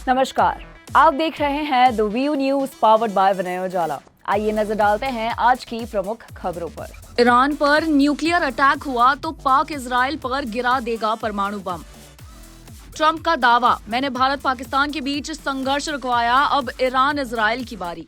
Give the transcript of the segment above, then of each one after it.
नमस्कार, आप देख रहे हैं the view news powered by Vinay Ujala. आइए नजर डालते हैं आज की प्रमुख खबरों पर। ईरान पर न्यूक्लियर अटैक हुआ तो पाक इजराइल पर गिरा देगा परमाणु बम। ट्रंप का दावा, मैंने भारत पाकिस्तान के बीच संघर्ष रुकवाया, अब ईरान इजराइल की बारी।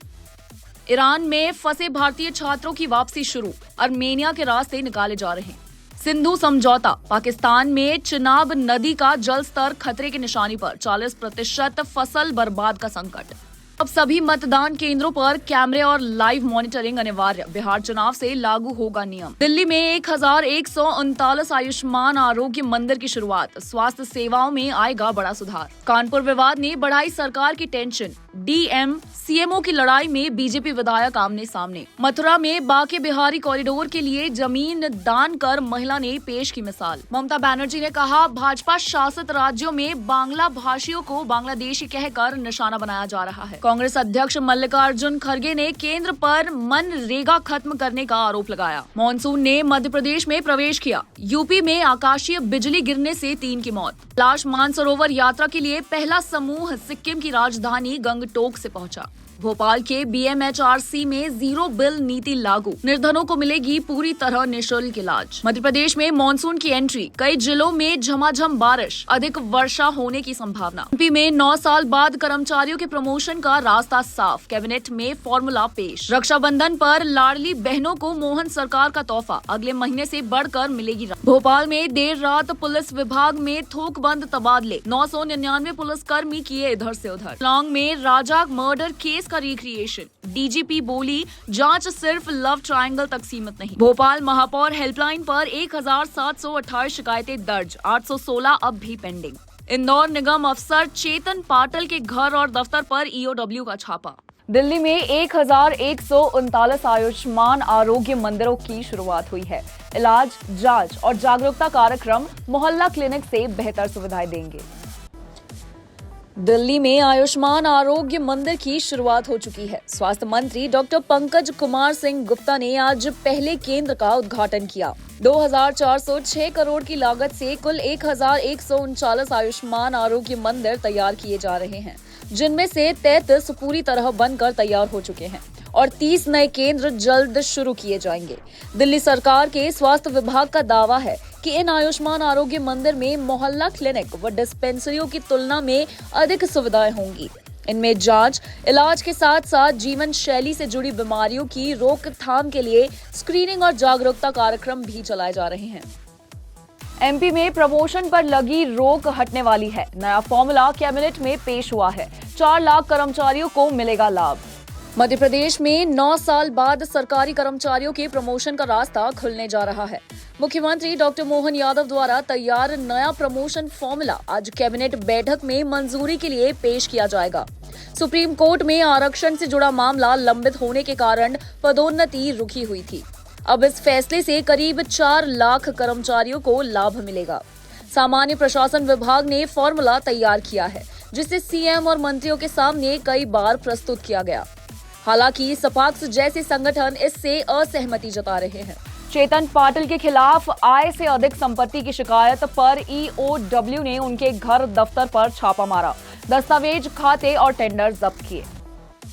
ईरान में फंसे भारतीय छात्रों की वापसी शुरू, आर्मेनिया के रास्ते निकाले जा रहे हैं। सिंधु समझौता, पाकिस्तान में चिनाब नदी का जल स्तर खतरे की निशानी पर, 40% फसल बर्बाद का संकट। अब सभी मतदान केंद्रों पर कैमरे और लाइव मॉनिटरिंग अनिवार्य, बिहार चुनाव से लागू होगा नियम। दिल्ली में 1139 आयुष्मान आरोग्य मंदिर की शुरुआत, स्वास्थ्य सेवाओं में आएगा बड़ा सुधार। कानपुर विवाद ने बढ़ाई सरकार की टेंशन, डीएम सीएमओ की लड़ाई में बीजेपी विधायक आमने सामने। मथुरा में बांके बिहारी कॉरिडोर के लिए जमीन दान कर महिला ने पेश की मिसाल। ममता बनर्जी ने कहा, भाजपा शासित राज्यों में बांग्ला भाषियों को बांग्लादेशी कहकर निशाना बनाया जा रहा है। कांग्रेस अध्यक्ष मल्लिकार्जुन खड़गे ने केंद्र पर मनरेगा खत्म करने का आरोप लगाया। मॉनसून ने मध्य प्रदेश में प्रवेश किया, यूपी में आकाशीय बिजली गिरने से 3 की मौत। कैलाश मानसरोवर यात्रा के लिए पहला समूह सिक्किम की राजधानी गंगटोक से पहुंचा। भोपाल के बीएमएचआरसी में जीरो बिल नीति लागू, निर्धनों को मिलेगी पूरी तरह निःशुल्क इलाज। मध्य प्रदेश में मानसून की एंट्री, कई जिलों में झमाझम बारिश, अधिक वर्षा होने की संभावना। यूपी में 9 साल बाद कर्मचारियों के प्रमोशन का रास्ता साफ, कैबिनेट में फॉर्मूला पेश। रक्षाबंधन पर लाडली बहनों को मोहन सरकार का तोहफा, अगले महीने से बढ़कर मिलेगी। भोपाल में देर रात पुलिस विभाग में थोकबंद तबादले, 999 पुलिसकर्मी किए इधर से उधर। शिलांग में राजाक मर्डर केस का रिक्रिएशन, डीजीपी बोली जांच सिर्फ लव ट्रायंगल तक सीमित नहीं। भोपाल महापौर हेल्पलाइन पर 1728 शिकायतें दर्ज, 816 अब भी पेंडिंग। इंदौर निगम अफसर चेतन पाटिल के घर और दफ्तर पर ईओडब्ल्यू का छापा। दिल्ली में 1139 आयुष्मान आरोग्य मंदिरों की शुरुआत हुई है। इलाज, जांच और जागरूकता कार्यक्रम मोहल्ला क्लिनिक से बेहतर सुविधाएं देंगे। दिल्ली में आयुष्मान आरोग्य मंदिर की शुरुआत हो चुकी है। स्वास्थ्य मंत्री डॉक्टर पंकज कुमार सिंह गुप्ता ने आज पहले केंद्र का उद्घाटन किया। 2406 करोड़ की लागत से कुल 1139 आयुष्मान आरोग्य मंदिर तैयार किए जा रहे हैं, जिनमें से 33 पूरी तरह बनकर तैयार हो चुके हैं और 30 नए केंद्र जल्द शुरू किए जाएंगे। दिल्ली सरकार के स्वास्थ्य विभाग का दावा है कि इन आयुष्मान आरोग्य मंदिर में मोहल्ला क्लिनिक व डिस्पेंसरियों की तुलना में अधिक सुविधाएं होंगी। इनमें जांच, इलाज के साथ साथ जीवन शैली से जुड़ी बीमारियों की रोकथाम के लिए स्क्रीनिंग और जागरूकता कार्यक्रम भी चलाए जा रहे हैं। एमपी में प्रमोशन पर लगी रोक हटने वाली है। नया फॉर्मूला कैबिनेट में पेश हुआ है, 4 लाख कर्मचारियों को मिलेगा लाभ। मध्य प्रदेश में 9 साल बाद सरकारी कर्मचारियों के प्रमोशन का रास्ता खुलने जा रहा है। मुख्यमंत्री डॉक्टर मोहन यादव द्वारा तैयार नया प्रमोशन फॉर्मूला आज कैबिनेट बैठक में मंजूरी के लिए पेश किया जाएगा। सुप्रीम कोर्ट में आरक्षण से जुड़ा मामला लंबित होने के कारण पदोन्नति रुकी हुई थी। अब इस फैसले से करीब 4 लाख कर्मचारियों को लाभ मिलेगा। सामान्य प्रशासन विभाग ने फॉर्मूला तैयार किया है, जिसे सीएम और मंत्रियों के सामने कई बार प्रस्तुत किया गया। हालांकि सपाक्स जैसे संगठन इससे असहमति जता रहे हैं। चेतन पाटिल के खिलाफ आय से अधिक संपत्ति की शिकायत पर ईओडब्ल्यू ने उनके घर दफ्तर पर छापा मारा, दस्तावेज, खाते और टेंडर जब्त किए।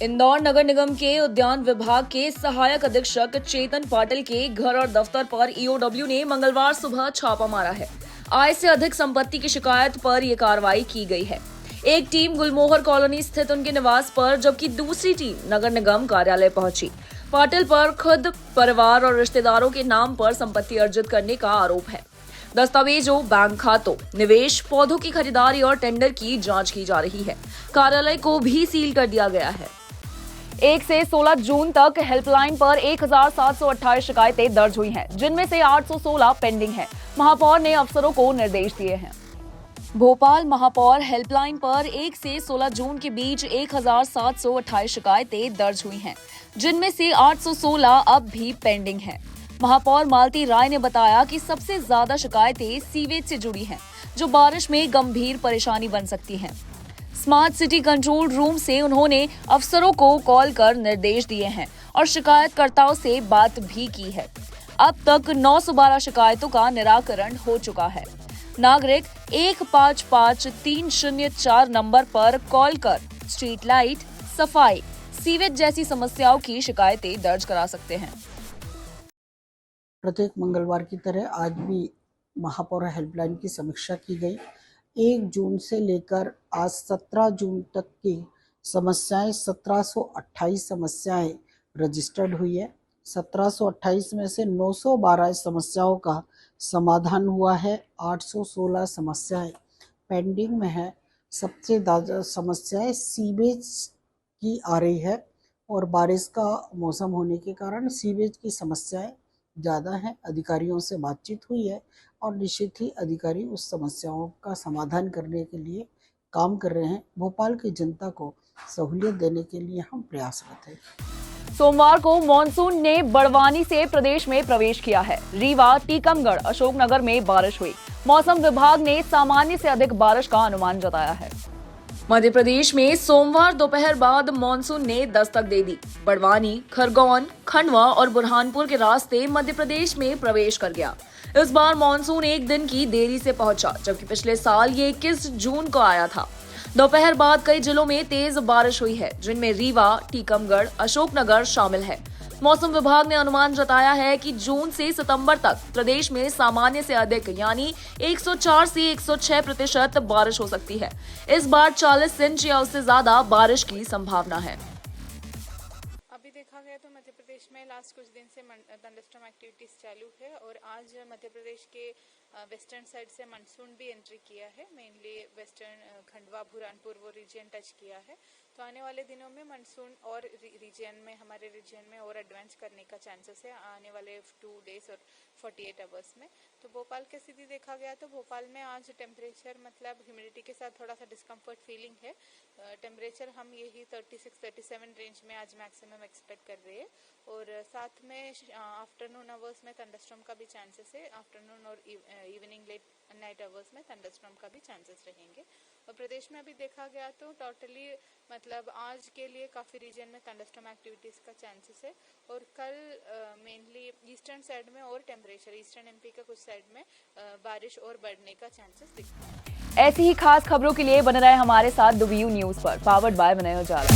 इंदौर नगर निगम के उद्यान विभाग के सहायक अधीक्षक चेतन पाटिल के घर और दफ्तर पर ईओडब्ल्यू ने मंगलवार सुबह छापा मारा है। आय से अधिक संपत्ति की शिकायत पर यह कार्रवाई की गई है। एक टीम गुलमोहर कॉलोनी स्थित उनके निवास पर, जबकि दूसरी टीम नगर निगम कार्यालय पहुंची। पाटिल पर खुद, परिवार और रिश्तेदारों के नाम पर संपत्ति अर्जित करने का आरोप है। दस्तावेजों, बैंक खातों, निवेश, पौधों की खरीदारी और टेंडर की जांच की जा रही है। कार्यालय को भी सील कर दिया गया है। 1 से 16 जून तक हेल्पलाइन पर 1728 शिकायतें दर्ज हुई हैं, जिनमें से 816 पेंडिंग है। महापौर ने अफसरों को निर्देश दिए हैं। भोपाल महापौर हेल्पलाइन पर 1 से 16 जून के बीच 1728 शिकायतें दर्ज हुई हैं, जिनमें से 816 अब भी पेंडिंग हैं। महापौर मालती राय ने बताया कि सबसे ज्यादा शिकायतें सीवेज से जुड़ी हैं, जो बारिश में गंभीर परेशानी बन सकती हैं। स्मार्ट सिटी कंट्रोल रूम से उन्होंने अफसरों को कॉल कर निर्देश दिए हैं और शिकायतकर्ताओं से बात भी की है। अब तक 912 शिकायतों का निराकरण हो चुका है। नागरिक 155304 नंबर पर कॉल कर स्ट्रीट लाइट, सफाई, सीवेज जैसी समस्याओं की शिकायतें दर्ज करा सकते हैं। प्रत्येक मंगलवार की तरह आज भी महापौर हेल्पलाइन की समीक्षा की गई। 1 जून से लेकर आज 17 जून तक की समस्याएं 1728 समस्याएं रजिस्टर्ड हुई है। 1728 में से 912 समस्याओं का समाधान हुआ है। 816 समस्याएं पेंडिंग में है। सबसे ज़्यादा समस्याएं सीवेज की आ रही है और बारिश का मौसम होने के कारण सीवेज की समस्याएं ज़्यादा हैं। अधिकारियों से बातचीत हुई है और निश्चित ही अधिकारी उस समस्याओं का समाधान करने के लिए काम कर रहे हैं। भोपाल की जनता को सहूलियत देने के लिए हम प्रयासरत हैं। सोमवार को मॉनसून ने बड़वानी से प्रदेश में प्रवेश किया है। रीवा, टीकमगढ़, अशोकनगर में बारिश हुई। मौसम विभाग ने सामान्य से अधिक बारिश का अनुमान जताया है। मध्य प्रदेश में सोमवार दोपहर बाद मानसून ने दस्तक दे दी। बड़वानी, खरगोन, खंडवा और बुरहानपुर के रास्ते मध्य प्रदेश में प्रवेश कर गया। इस बार मानसून एक दिन की देरी से पहुंचा, जबकि पिछले साल ये 21 जून को आया था। दोपहर बाद कई जिलों में तेज बारिश हुई है, जिनमें रीवा, टीकमगढ़, अशोकनगर शामिल है। मौसम विभाग ने अनुमान जताया है कि जून से सितंबर तक प्रदेश में सामान्य से अधिक यानी 104 से 106% बारिश हो सकती है। इस बार 40 इंच या उससे ज्यादा बारिश की संभावना है। अभी देखा गया तो मध्य प्रदेश में लास्ट कुछ दिन से थंडरस्टॉर्म एक्टिविटीज चालू है और आज मध्य प्रदेश के वेस्टर्न साइड से मानसून भी एंट्री किया है। मेनली वेस्टर्न खंडवा, बुरहानपुर वो रीजन टच किया है। तो आने वाले दिनों में मानसून और रीजन में हमारे रीजन में और एडवांस करने का चांसेस है आने वाले 2 डेज और 48 आवर्स में। तो भोपाल की स्थिति देखा गया तो भोपाल में आज टेम्परेचर मतलब ह्यूमिडिटी के साथ थोड़ा सा डिस्कम्फर्ट फीलिंग है। टेम्परेचर हम यही 36-37 रेंज में आज मैक्सिमम एक्सपेक्ट कर रहे हैं और साथ में आफ्टरनून आवर्स में थंडरस्टॉर्म का भी चांसेस है। आफ्टरनून और इवनिंग लेट नाइट आवर्स में थंडरस्टॉर्म का भी चांसेस रहेंगे। और प्रदेश में अभी देखा गया तो टोटली मतलब आज के लिए काफ़ी रीजन में थंडरस्टॉर्म एक्टिविटीज़ का चांसेस है और कल मेनली ईस्टर्न साइड में और टेम्परेचर ईस्टर्न एमपी के कुछ साइड में बारिश और बढ़ने का चांसेस दिखता है। ऐसी ही खास खबरों के लिए बने रहे हमारे साथ द व्यू न्यूज पर, पावर्ड बाय विनय उजाला।